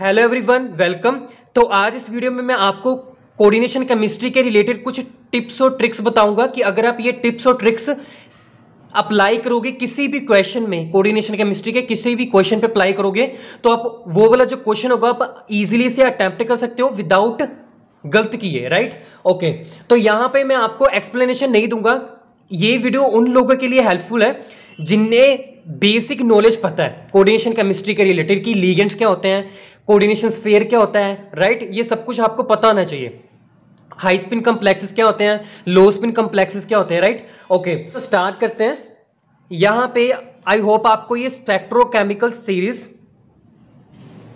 Hello everyone, welcome. तो आज इस वीडियो में मैं आपको कोऑर्डिनेशन केमिस्ट्री के रिलेटेड कुछ टिप्स और ट्रिक्स बताऊंगा कि अगर आप ये टिप्स और ट्रिक्स अप्लाई करोगे किसी भी क्वेश्चन में, कोऑर्डिनेशन केमिस्ट्री के किसी भी क्वेश्चन पे अप्लाई करोगे तो आप वो वाला जो क्वेश्चन होगा आप इजीली से अटेम्प्ट कर सकते हो विदाउट गलत किए, राइट। ओके, तो यहां पे मैं आपको एक्सप्लेनेशन नहीं दूंगा। ये वीडियो उन लोगों के लिए हेल्पफुल है जिन्हें बेसिक नॉलेज पता है कोऑर्डिनेशन केमिस्ट्री के रिलेटेड कि लिगेंड्स क्या होते हैं, कोऑर्डिनेशन स्फीयर क्या होता है, राइट। ये सब कुछ आपको पता होना चाहिए। हाई स्पिन कॉम्प्लेक्सेस क्या होते हैं, लो स्पिन कॉम्प्लेक्सेस क्या होते हैं, राइट। ओके, तो स्टार्ट करते हैं। यहां पे आई होप आपको ये स्पेक्ट्रोकेमिकल सीरीज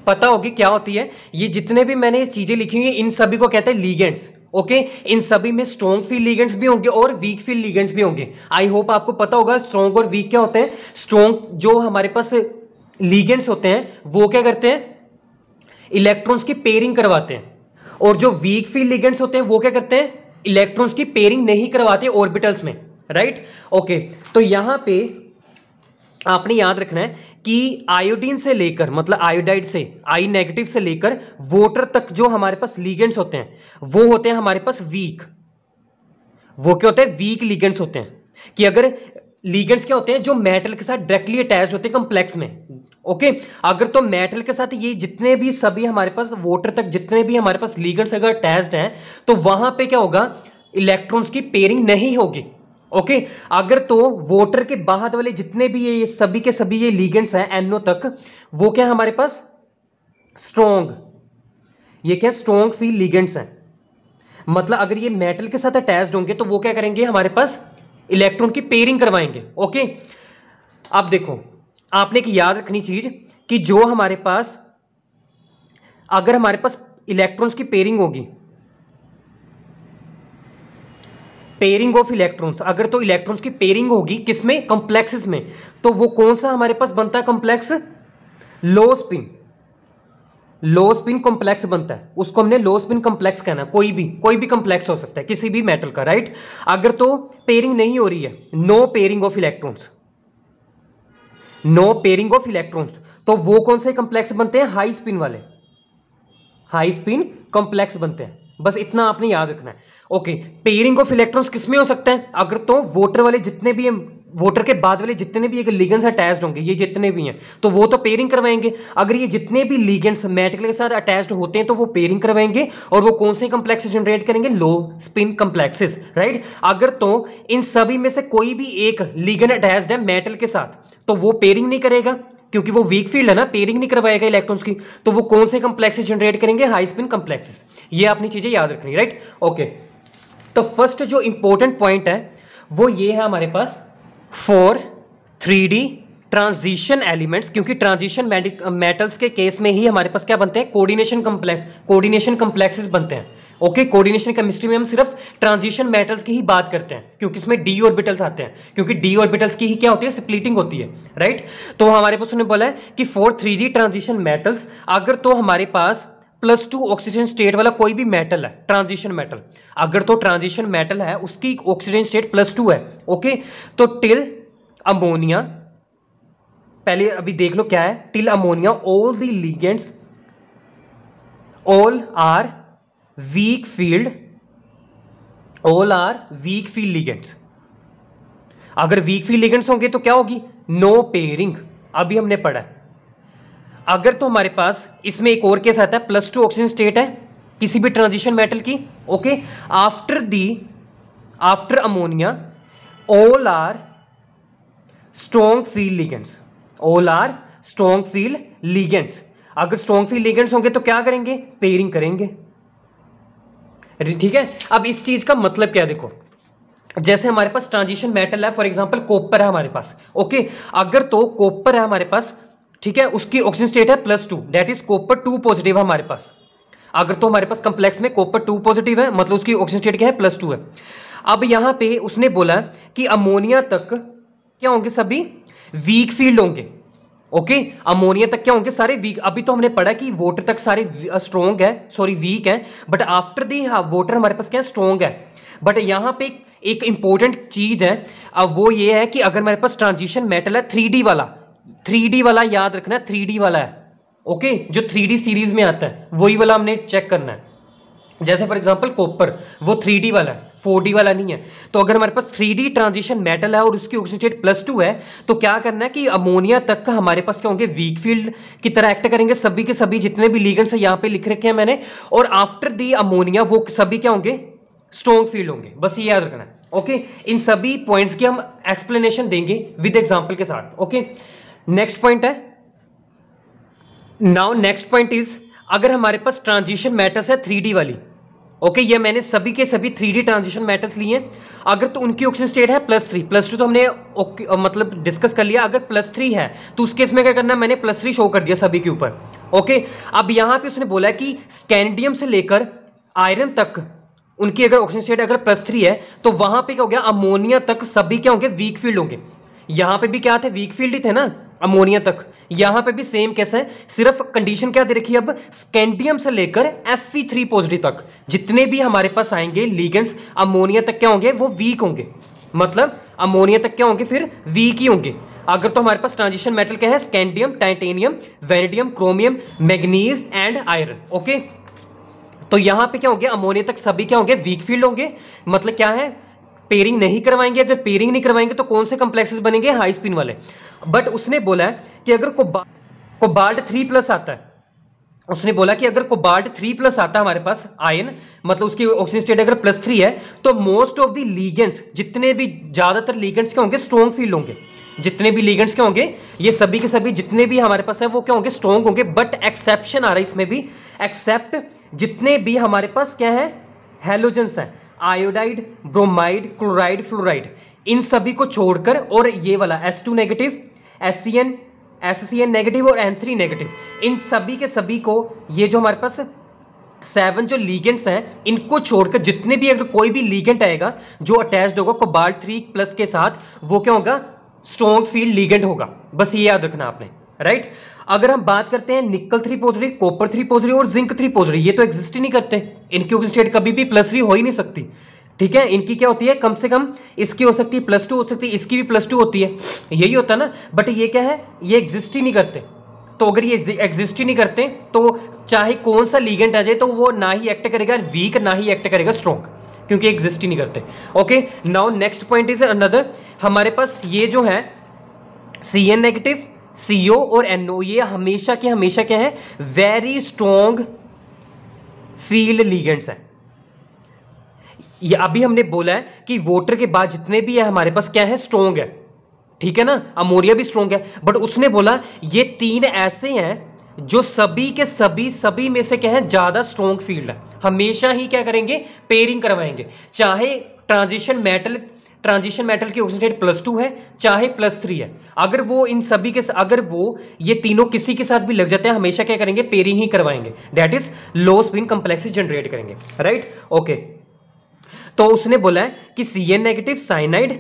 पता होगी क्या होती है। ये जितने भी मैंने चीजें लिखी हुई इन सभी को कहते हैं लिगेंड्स। ओके, इन सभी में स्ट्रॉन्ग फील्ड लिगेंड्स भी होंगे और वीक फील्ड लिगेंड्स भी होंगे। आई होप आपको पता होगा स्ट्रॉन्ग और वीक क्या होते हैं। स्ट्रॉन्ग जो हमारे पास लिगेंड्स होते हैं वो क्या करते हैं, इलेक्ट्रॉन्स की पेयरिंग करवाते हैं, और जो वीक फील्ड लिगेंड्स होते हैं वो क्या करते हैं, इलेक्ट्रॉन्स की पेयरिंग नहीं करवाते ऑर्बिटल्स में, राइट। ओके, तो यहां पे आपने याद रखना है कि आयोडीन से लेकर, मतलब आयोडाइड से, आई नेगेटिव से लेकर वोटर तक जो हमारे पास लिगेंड्स होते हैं वो होते हैं हमारे पास वीक। वो क्या होते हैं, वीक लिगेंड्स होते हैं। कि अगर लिगेंड्स क्या होते हैं, जो मेटल के साथ डायरेक्टली अटैच्ड होते हैं कॉम्प्लेक्स में। ओके, अगर तो मेटल के साथ ये जितने भी सभी हमारे पास वोटर तक जितने भी हमारे पास लिगेंड्स अगर अटैच्ड हैं तो वहां पे क्या होगा, इलेक्ट्रॉन्स की पेयरिंग नहीं होगी। ओके, अगर तो वोटर के बाद वाले जितने भी ये सभी के सभी ये लिगेंड्स हैं एनओ तक, वो क्या हमारे पास स्ट्रॉन्ग, ये क्या स्ट्रॉन्ग फील्ड लिगेंड्स हैं। मतलब अगर ये मेटल के साथ अटैच्ड होंगे तो वो क्या करेंगे, हमारे पास इलेक्ट्रॉन की पेयरिंग करवाएंगे। ओके, अब देखो आपने एक याद रखनी चीज कि जो हमारे पास, अगर हमारे पास इलेक्ट्रॉन्स की पेयरिंग होगी, पेयरिंग ऑफ इलेक्ट्रॉन्स, अगर तो इलेक्ट्रॉन्स की पेयरिंग होगी किसमें, कॉम्प्लेक्सेस में, तो वो कौन सा हमारे पास बनता है कॉम्प्लेक्स, लो स्पिन। लो स्पिन कॉम्प्लेक्स बनता है, उसको हमने लो स्पिन कॉम्प्लेक्स कहना है। कोई भी कॉम्प्लेक्स हो सकता है किसी भी मेटल का, राइट। अगर तो पेयरिंग नहीं हो रही है, no pairing of electrons, no pairing of electrons, तो वो कौन से कॉम्प्लेक्स बनते हैं, हाई स्पिन वाले, हाई स्पिन कॉम्प्लेक्स बनते हैं। बस इतना आपने याद रखना है। ओके, पेयरिंग ऑफ इलेक्ट्रॉन्स किसमें हो सकता है, अगर तो वोटर वाले जितने भी, वोटर के बाद वाले जितने भी लिगेंड्स अटैच्ड होंगे, ये जितने भी हैं तो वो तो पेयरिंग करवाएंगे। अगर ये जितने भी लिगेंड्स मेटल के साथ अटैच्ड होते हैं तो वो पेयरिंग करवाएंगे, और वो कौन से कॉम्प्लेक्सेस जनरेट करेंगे, लो स्पिन कॉम्प्लेक्सेस, राइट। अगर तो इन सभी में से कोई भी एक लिगेंड अटैच्ड है मेटल के साथ तो वो पेयरिंग नहीं करेगा, क्योंकि वो वीक फील्ड है ना, पेयरिंग नहीं करवाएगा इलेक्ट्रॉन्स की, तो वो कौन से कॉम्प्लेक्सेस जनरेट करेंगे, हाई स्पिन कॉम्प्लेक्सेस। ये अपनी चीजें याद रखनी, राइट। ओके, तो फर्स्ट जो इंपॉर्टेंट पॉइंट है वो ये है हमारे पास, फॉर 3D ट्रांजिशन एलिमेंट्स, क्योंकि ट्रांजिशन मेटल्स के केस में ही हमारे पास क्या बनते हैं, कोऑर्डिनेशन कॉम्प्लेक्सेस बनते हैं। ओके, कोऑर्डिनेशन केमिस्ट्री में हम सिर्फ ट्रांजिशन मेटल्स की ही बात करते हैं क्योंकि इसमें डी ऑर्बिटल्स आते हैं, क्योंकि डी ऑर्बिटल्स की ही क्या होती है, स्प्लिटिंग होती है, राइट। तो हमारे पास उन्होंने बोला है कि फॉर 3D ट्रांजिशन मेटल्स, अगर तो हमारे पास +2 ऑक्सीजन स्टेट वाला कोई भी मेटल है, ट्रांजिशन मेटल, अगर तो ट्रांजिशन मेटल है उसकी ऑक्सीजन स्टेट +2 है। ओके, तो टिल अमोनिया, पहले अभी देख लो क्या है, till ammonia all the ligands, all are weak field, all are weak field ligands. अगर वीक फील्ड लिगेंड्स होंगे तो क्या होगी, नो पेयरिंग, अभी हमने पढ़ा है। अगर तो हमारे पास इसमें एक और केस आता है, +2 ऑक्सीजन स्टेट है किसी भी ट्रांजिशन मेटल की। Okay, after ammonia all are strong field ligands, all are strong field ligands. अगर स्ट्रॉन्ग फील्ड लिगेंड्स होंगे तो क्या करेंगे, पेयरिंग करेंगे, ठीक है। अब इस चीज का मतलब क्या है, देखो जैसे हमारे पास ट्रांजिशन मेटल है, फॉर एग्जांपल कॉपर है हमारे पास। ओके, अगर तो कॉपर है हमारे पास, ठीक है, उसकी ऑक्सीजन स्टेट है +2, दैट इज कॉपर 2 पॉजिटिव है हमारे पास। अगर तो हमारे पास कॉम्प्लेक्स में कॉपर 2 पॉजिटिव है, मतलब उसकी ऑक्सीजन स्टेट क्या है, +2 है। अब यहां पे उसने बोला कि अमोनिया तक क्या होंगे, सभी वीक फील्ड होंगे। ओके, अमोनिया तक क्या होंगे, सारे वीक। अभी तो हमने पढ़ा कि वोटर तक सारे स्ट्रॉन्ग है, सॉरी वीक है, बट आफ्टर दी वोटर हमारे पास क्या स्ट्रॉन्ग है। बट यहां पे एक इंपॉर्टेंट चीज है, अब वो ये है कि अगर हमारे पास ट्रांजिशन मेटल है 3D वाला, 3D वाला याद रखना, 3D वाला है। ओके, जो 3D सीरीज में आता है वही वाला हमने चेक करना है। जैसे फॉर एग्जांपल कॉपर, वो 3D वाला है, 4D वाला नहीं है। तो अगर हमारे पास 3D ट्रांजिशन मेटल है और उसकी ऑक्सीजन स्टेट +2 है, तो क्या करना है कि अमोनिया तक का हमारे पास क्या होंगे, वीक फील्ड की तरह एक्ट करेंगे। सभी के सभी जितने भी लिगेंड्स है यहाँ पे लिख रखे हैं मैंने, और आफ्टर दी अमोनिया वो सभी क्या होंगे, स्ट्रॉन्ग फील्ड होंगे। बस ये याद रखना है। ओके, इन सभी पॉइंट्स की हम एक्सप्लेनेशन देंगे विद एग्जाम्पल के साथ। ओके, नेक्स्ट पॉइंट है, नाउ नेक्स्ट पॉइंट इज, अगर हमारे पास ट्रांजिशन मेटल्स है 3D वाली, ओके, ये मैंने सभी के सभी 3D ट्रांजिशन मेटल्स लिए, अगर तो उनकी ऑक्सीजन स्टेट है +3, +2 तो हमने मतलब डिस्कस कर लिया। अगर +3 है तो उस केस में क्या करना है, मैंने +3 शो कर दिया सभी के ऊपर। ओके, अब यहां पे उसने बोला कि स्कैंडियम से लेकर आयरन तक उनकी अगर ऑक्सीजन स्टेट अगर +3 है, तो वहां पे क्या हो गया, अमोनिया तक सभी क्या होंगे, वीक फील्ड होंगे। यहां पे भी क्या थे, वीक फील्ड ही थे ना अमोनिया तक, यहां पे भी सेम कैसे है, सिर्फ कंडीशन क्या दे रखी है, अब स्कैंडियम से लेकर Fe3 पॉजिटिव तक जितने भी हमारे पास आएंगे लीगेंड्स अमोनिया तक क्या होंगे, वो वीक होंगे। मतलब अमोनिया तक क्या होंगे, फिर वीक ही होंगे। अगर तो हमारे पास ट्रांजिशन मेटल क्या है, scandium, titanium, vanadium, chromium, manganese and iron. Okay, तो यहां पे क्या होंगे, अमोनिया तक सभी क्या होंगे, वीक फील्ड होंगे। मतलब क्या है, पेयरिंग नहीं करवाएंगे। अगर पेयरिंग नहीं करवाएंगे तो कौन से कंप्लेक्सेस बनेंगे, हाई स्पिन वाले। बट उसने बोला है कि अगर कोबाल्ट 3+ आता है, उसने बोला कि अगर कोबाल्ट 3+ आता है हमारे पास आयन, मतलब उसकी ऑक्सीजन स्टेट अगर +3 है, तो मोस्ट ऑफ द लीगेंड्स, जितने भी ज्यादातर लीगेंड्स क्या होंगे, स्ट्रॉन्ग फील्ड होंगे। जितने भी लीगेंड्स क्या होंगे, ये सभी के सभी जितने भी हमारे पास है वो क्या होंगे, स्ट्रॉन्ग होंगे। बट एक्सेप्शन आ रहा है इसमें भी, एक्सेप्ट जितने भी हमारे पास क्या है, हैलोजेंस है, आयोडाइड, ब्रोमाइड, क्लोराइड, फ्लोराइड, इन सभी को छोड़कर, और ये वाला S2 नेगेटिव, SCN नेगेटिव और N3 नेगेटिव, इन सभी के सभी को, ये जो हमारे पास 7 जो लीगेंड्स हैं, इनको छोड़कर जितने भी, अगर कोई भी लीगेंड आएगा जो अटैच्ड होगा कोबाल्ट 3+ के साथ, वो क्या होगा, स्ट्रॉन्ग फील्ड लीगेंड होगा। बस ये याद रखना आपने, राइट। अगर हम बात करते हैं निकल 3 पॉजिटिव, कॉपर 3 पॉजिटिव और जिंक 3 पॉजिटिव, ये तो एग्जिस्ट ही नहीं करते, इनकी ऑक्सीजन स्टेट कभी भी +3 हो ही नहीं सकती। ठीक है, इनकी क्या होती है, कम से कम इसकी हो सकती है +2 हो सकती है, इसकी भी +2 होती है, यही होता है ना। बट ये क्या है, ये एग्जिस्ट ही नहीं करते। तो अगर ये एग्जिस्ट ही नहीं करते, तो चाहे कौन सा लीगेंड आ जाए, तो वो ना ही एक्ट करेगा वीक, ना ही एक्ट करेगा स्ट्रॉन्ग, क्योंकि एग्जिस्ट ही नहीं करते। Okay, now next point is another, हमारे पास ये जो है Cn नेगेटिव, CO और NO, ये हमेशा के हमेशा क्या है, वेरी स्ट्रॉन्ग फील्ड लीगेंड्स हैं। ये अभी हमने बोला है कि वाटर के बाद जितने भी है हमारे पास क्या है, स्ट्रॉन्ग है। ठीक है ना, अमोनिया भी स्ट्रॉन्ग है। बट उसने बोला ये 3 ऐसे हैं जो सभी के सभी में से क्या है, ज्यादा स्ट्रॉन्ग फील्ड है। हमेशा ही क्या करेंगे, पेयरिंग करवाएंगे। चाहे ट्रांजिशन मेटल की ऑक्सीजन स्टेट +2 है, चाहे +3 है, अगर वो इन सभी के, अगर वो ये तीनों किसी के साथ भी लग जाते हैं, हमेशा क्या करेंगे, पेयरिंग ही करवाएंगे। That is low spin complexes generate करेंगे, राइट। ओके, तो उसने बोला है कि Cn negative, cyanide,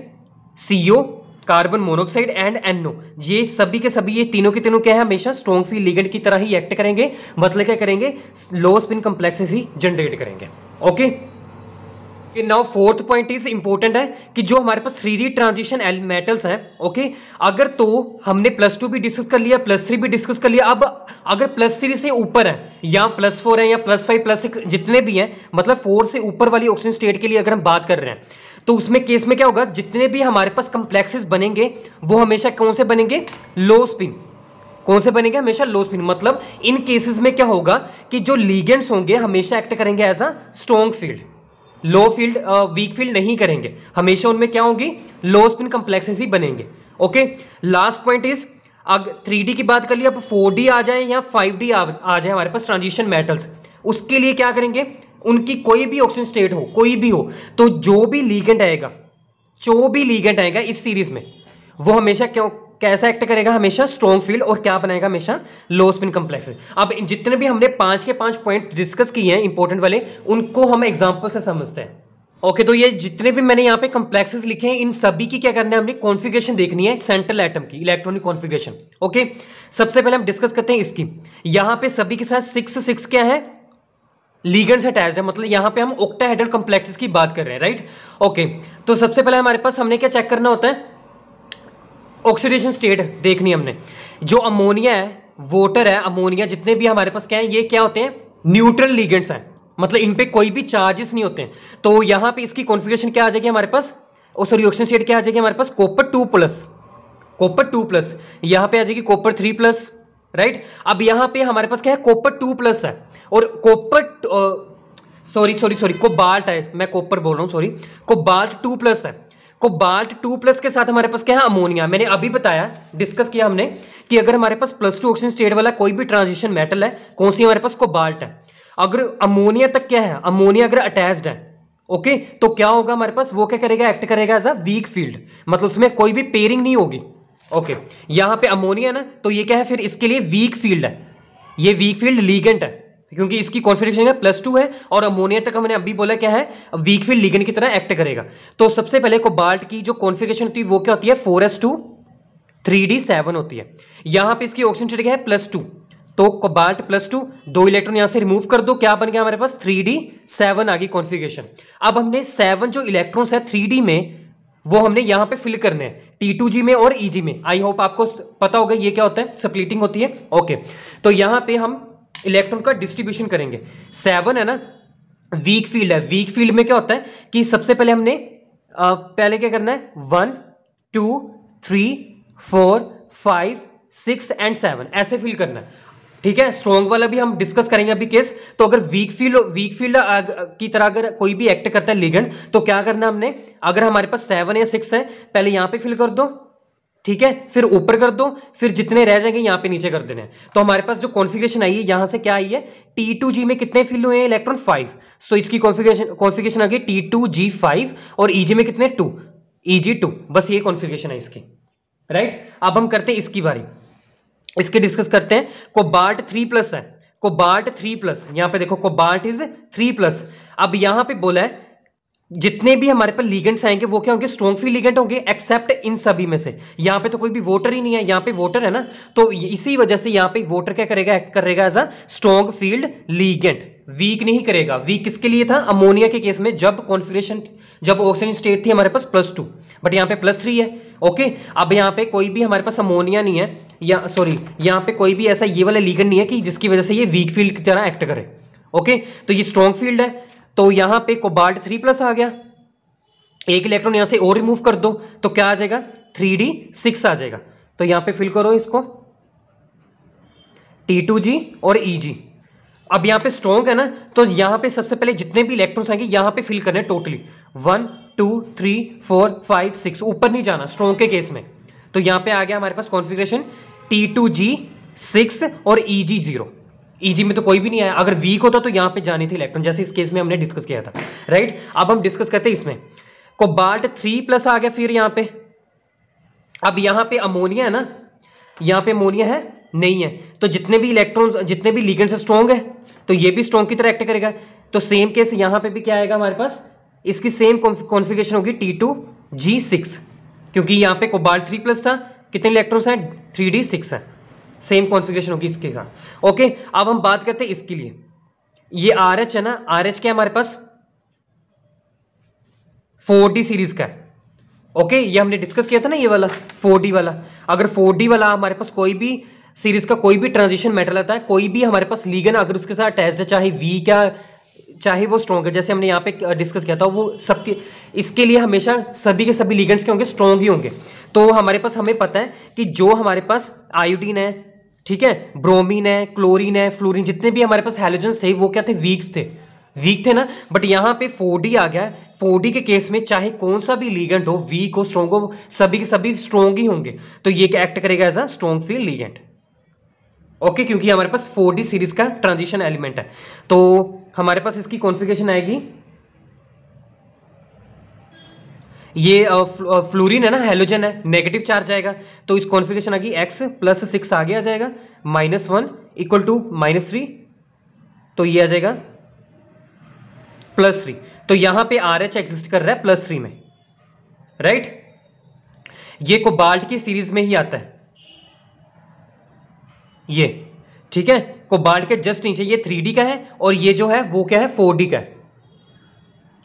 CO, carbon monoxide and NO, ये सभी के सभी, ये तीनों के तीनों क्या है, हमेशा स्ट्रॉन्ग फील्ड लिगेंड की तरह ही एक्ट करेंगे। मतलब क्या करेंगे, लो स्पिन कॉम्प्लेक्सेस ही जनरेट करेंगे। Okay, now fourth point is important है कि जो हमारे पास 3D ट्रांजिशन मेटल्स हैं, ओके, अगर तो हमने +2 भी डिस्कस कर लिया, +3 भी डिस्कस कर लिया, अब अगर +3 से ऊपर है, या +4 है, या +5, +6 जितने भी हैं, मतलब 4 से ऊपर वाली ऑक्सीजन स्टेट के लिए अगर हम बात कर रहे हैं, तो उसमें केस में क्या होगा, जितने भी हमारे पास कंप्लेक्सेस बनेंगे वो हमेशा कौन से बनेंगे, लो स्पिन। कौन से बनेंगे, हमेशा लो स्पिन। मतलब इन केसेस में क्या होगा कि जो लीगेंड्स होंगे हमेशा एक्ट करेंगे as a strong field, low field, weak field नहीं करेंगे। हमेशा उनमें क्या होंगी, लो स्पिन कंप्लेक्सेस ही बनेंगे। ओके, लास्ट पॉइंट इज, अगर 3D की बात कर लिया, अब 4D आ जाए या 5D आ जाए हमारे पास ट्रांजिशन मेटल्स, उसके लिए क्या करेंगे, उनकी कोई भी ऑक्सीजन स्टेट हो, कोई भी हो, तो जो भी लीगेंड आएगा इस सीरीज में, वो हमेशा क्यों कैसा एक्ट करेगा, हमेशा स्ट्रॉन्ग फील्ड, और क्या बनाएगा, हमेशा लो स्पिन कॉम्प्लेक्सेस। अब जितने भी हमने 5 के 5 पॉइंट्स डिस्कस किए हैं इंपॉर्टेंट वाले, उनको हम एग्जांपल से समझते हैं। ओके, तो ये जितने भी मैंने यहाँ पे कॉम्प्लेक्सेस लिखे हैं, इन सभी की क्या करना है, हमने कॉन्फ़िगरेशन देखनी है, सेंट्रल एटम की इलेक्ट्रॉनिक कॉन्फ़िगरेशन। ओके, सबसे पहले हम डिस्कस करते हैं इसकी। यहाँ पे सभी के साथ 6 क्या है, लीगेंड्स अटैच्ड है, मतलब यहां पे हम ऑक्टाहेड्रल कॉम्प्लेक्सेस की बात कर रहे हैं, राइट। ओके, तो सबसे पहले हमारे पास हमने क्या चेक करना होता है, ऑक्सीडेशन स्टेट देखनी हमने। जो अमोनिया है वाटर है, अमोनिया, जितने भी हमारे पास क्या है, ये क्या होते हैं, न्यूट्रल लिगेंड्स हैं, मतलब इन पे कोई भी चार्जेस नहीं होते हैं। तो यहां पे इसकी कॉन्फ़िगरेशन क्या आ जाएगी हमारे पास, सॉरी ऑक्सीजन स्टेट क्या आ जाएगी हमारे पास, कॉपर 2+, कॉपर 2+, यहां पे आ जाएगी कॉपर 3+, राइट। अब यहां पे हमारे पास क्या है, कॉपर 2+ है, और कॉपर सॉरी कोबाल्ट है, मैं कॉपर बोल रहा हूं, सॉरी, कोबाल्ट 2+ है। कोबाल्ट 2+ के साथ हमारे पास क्या है, अमोनिया। मैंने अभी बताया, डिस्कस किया हमने कि अगर हमारे पास +2 ऑक्सीजन स्टेट वाला कोई भी ट्रांजिशन मेटल है, कौन सी हमारे पास, कोबाल्ट है। अगर अमोनिया तक क्या है, अमोनिया अगर अटैच्ड है, ओके, तो क्या होगा हमारे पास, वो क्या करेगा, एक्ट करेगा एज अ वीक फील्ड, मतलब उसमें कोई भी पेयरिंग नहीं होगी। ओके, यहां पे अमोनिया ना, तो ये क्या है, फिर इसके लिए वीक फील्ड है, ये वीक फील्ड लिगेंड है, क्योंकि इसकी कॉन्फिगरेशन +2 है, और अमोनिया तक हमने अभी बोला क्या है, वीक फील्ड लिगेंड की तरह एक्ट करेगा। तो सबसे पहले कोबाल्ट की जो कॉन्फिगरेशन होती है वो क्या होती है, 4s2 3d7 होती है। यहां पे इसकी ऑक्सीजन स्टेट क्या है, +2, तो कोबाल्ट +2, 2 इलेक्ट्रॉन यहां से रिमूव कर दो, क्या बन गया हमारे पास, 3d7 आ गई कॉन्फिगरेशन। अब हमने 7 जो इलेक्ट्रॉन्स है 3d में, वो हमने यहां पे फिल करने हैं, T2G में और EG में। आई होप आपको पता होगा ये क्या होता है, स्प्लिटिंग होती है। ओके, तो यहां पे हम इलेक्ट्रॉन का डिस्ट्रीब्यूशन करेंगे। 7 है ना, वीक फील्ड है, वीक फील्ड में क्या होता है कि सबसे पहले हमने पहले क्या करना है, 1 2 3 4 5 6 एंड 7 ऐसे फिल करना है, ठीक है। स्ट्रॉन्ग वाला भी हम डिस्कस करेंगे अभी केस। तो अगर वीक फील्ड की तरह अगर कोई भी एक्ट करता है लिगेंड, तो क्या करना हमने, अगर हमारे पास 7 या 6 है, पहले यहां पे फिल कर दो, ठीक है, फिर ऊपर कर दो, फिर जितने रह जाएंगे यहां पे नीचे कर देने हैं। तो हमारे पास जो कॉन्फ़िगरेशन आई है, यहां से क्या आई है, T2G में कितने फिल हुए हैं इलेक्ट्रॉन, 5। सो इसकी कॉन्फ़िगरेशन आ गई T2G5, और EG में कितने, 2, EG2, बस ये कॉन्फ़िगरेशन है इसकी, राइट। अब हम करते हैं इसकी बारी, इसके डिस्कस करते हैं। कोबाल्ट 3+ है, कोबाल्ट 3+, यहां पे देखो कोबाल्ट इज 3+। अब यहां पे बोला है जितने भी हमारे पास लिगेंड्स आएंगे वो क्या होंगे, स्ट्रॉन्ग फील्ड लिगेंड होंगे, एक्सेप्ट इन सभी में से। यहां पे तो कोई भी वोटर ही नहीं है, यहां पे वोटर है ना, तो इसी वजह से यहां पे वोटर क्या करेगा, एक्ट करेगा as a strong field ligand, weak नहीं करेगा। वीक किसके लिए था, अमोनिया के केस में, जब कॉन्फिगरेशन, जब ऑक्सीजन स्टेट थी हमारे पास +2, बट यहां पे +3 है। ओके, अब यहां पे कोई भी हमारे पास अमोनिया नहीं है, या सॉरी यहां पे कोई भी ऐसा ये वाला लिगेंड नहीं है कि जिसकी वजह से ये वीक फील्ड की तरह एक्ट करे। ओके, तो ये स्ट्रॉन्ग फील्ड है, तो यहां पे कोबाल्ट 3+ आ गया, एक इलेक्ट्रॉन यहां से और रिमूव कर दो, तो क्या आ जाएगा, 3d6 आ जाएगा। तो यहां पे फिल करो इसको, T2G और EG। अब यहां पे स्ट्रॉन्ग है ना, तो यहां पे सबसे पहले जितने भी इलेक्ट्रॉन्स आएंगे यहां पे फिल करने टोटली, 1 2 3 4 5 6, ऊपर नहीं जाना स्ट्रॉन्ग के केस में। तो यहां पे आ गया हमारे पास कॉन्फ़िगरेशन T2G6 और EG0। EG में तो कोई भी नहीं आया, अगर वीक होता तो यहां पे जानी थी इलेक्ट्रॉन, जैसे इस केस में हमने डिस्कस किया था, राइट। अब हम डिस्कस करते हैं इसमें, कोबाल्ट 3+ आ गया फिर यहां पे। अब यहां पे अमोनिया है ना, यहां पे अमोनिया है नहीं है, तो जितने भी इलेक्ट्रॉन्स, जितने भी लिगेंड्स स्ट्रॉन्ग है, तो ये भी स्ट्रॉन्ग की तरह एक्ट करेगा। तो सेम केस यहां पे भी क्या आएगा हमारे पास, इसकी सेम कॉन्फ़िगरेशन होगी T2G6, क्योंकि यहां पे कोबाल्ट 3+ था, कितने इलेक्ट्रॉन्स हैं, 3d6 है, सेम कॉन्फ़िगरेशन होगी इसके साथ। ओके, अब हम बात करते हैं इसके लिए, ये RH है ना, RH क्या है हमारे पास, 4D सीरीज का है। ओके, ये हमने डिस्कस किया था ना, ये वाला 4D वाला। अगर 4D वाला हमारे पास कोई भी सीरीज का कोई भी ट्रांजिशन मेटल आता है, कोई भी हमारे पास लिगेंड अगर उसके साथ अटैच्ड है, चाहे वीक या चाहे वो स्ट्रॉन्ग है, जैसे हमने यहाँ पे डिस्कस किया था, वो सबके, इसके लिए हमेशा सभी के सभी लिगेंड्स के होंगे, स्ट्रॉन्ग ही होंगे। तो हमारे पास, हमें पता है कि जो हमारे पास आयोडीन है, ठीक है, ब्रोमीन है, क्लोरीन है, फ्लोरीन, जितने भी हमारे पास हैलोजेंस थे वो क्या थे, वीक थे ना। बट यहां पे 4D आ गया, 4D के केस में चाहे कौन सा भी लिगेंड हो, वीक हो स्ट्रॉन्ग हो, सभी के सभी स्ट्रॉन्ग ही होंगे, तो ये एक्ट करेगा as a strong field ligand. Okay, क्योंकि हमारे पास 4D सीरीज का ट्रांजिशन एलिमेंट है। तो हमारे पास इसकी कॉन्फ़िगरेशन आएगी, ये फ्लोरीन है ना, हैलोजन है, नेगेटिव चार्ज आएगा, तो इस कॉन्फ़िगरेशन आ गई X+6 आगे आ जाएगा, -1 = -3, तो ये आ जाएगा +3। तो यहां पे RH एग्जिस्ट कर रहा है +3 में, राइट। ये कोबाल्ट की सीरीज में ही आता है ये, ठीक है, कोबाल्ट के जस्ट नीचे ये 3D का है, और ये जो है वो क्या है, 4D का है,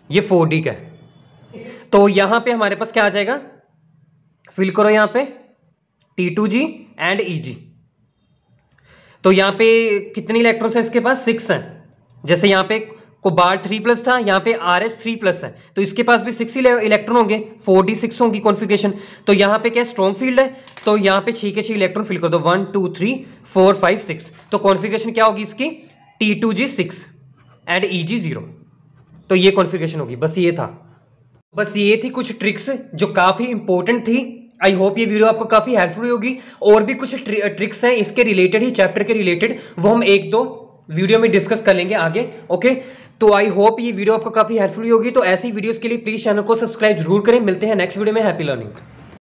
ये 4D का है। तो यहां पे हमारे पास क्या आ जाएगा, फिल करो यहां पे T2G एंड EG। तो यहाँ पे कितने इलेक्ट्रॉन्स है इसके पास, 6 हैं। जैसे यहाँ पे कोबाल्ट 3+ था, यहाँ पे RH 3+ है, तो इसके पास भी 6 इलेक्ट्रॉन होंगे, 4d6 होंगी कॉन्फ़िगरेशन। तो यहाँ पे क्या स्ट्रॉन्ग फील्ड है, तो यहाँ पे 6 के 6 इलेक्ट्रॉन फिल कर दो, 1 2 3 4 5 6। तो कॉन्फ़िगरेशन क्या होगी इसकी, T2G6 एंड EG0। तो ये कॉन्फ़िगरेशन होगी। बस ये थी कुछ ट्रिक्स जो काफी इंपॉर्टेंट थी। आई होप ये वीडियो आपको काफी हेल्पफुल होगी। और भी कुछ ट्रिक्स हैं इसके रिलेटेड ही, चैप्टर के रिलेटेड, वो हम 1-2 वीडियो में डिस्कस कर लेंगे आगे। ओके, तो आई होप ये वीडियो आपको काफी हेल्पफुल होगी। तो ऐसी वीडियोस के लिए प्लीज चैनल को सब्सक्राइब जरूर करें। मिलते हैं नेक्स्ट वीडियो में। Happy learning.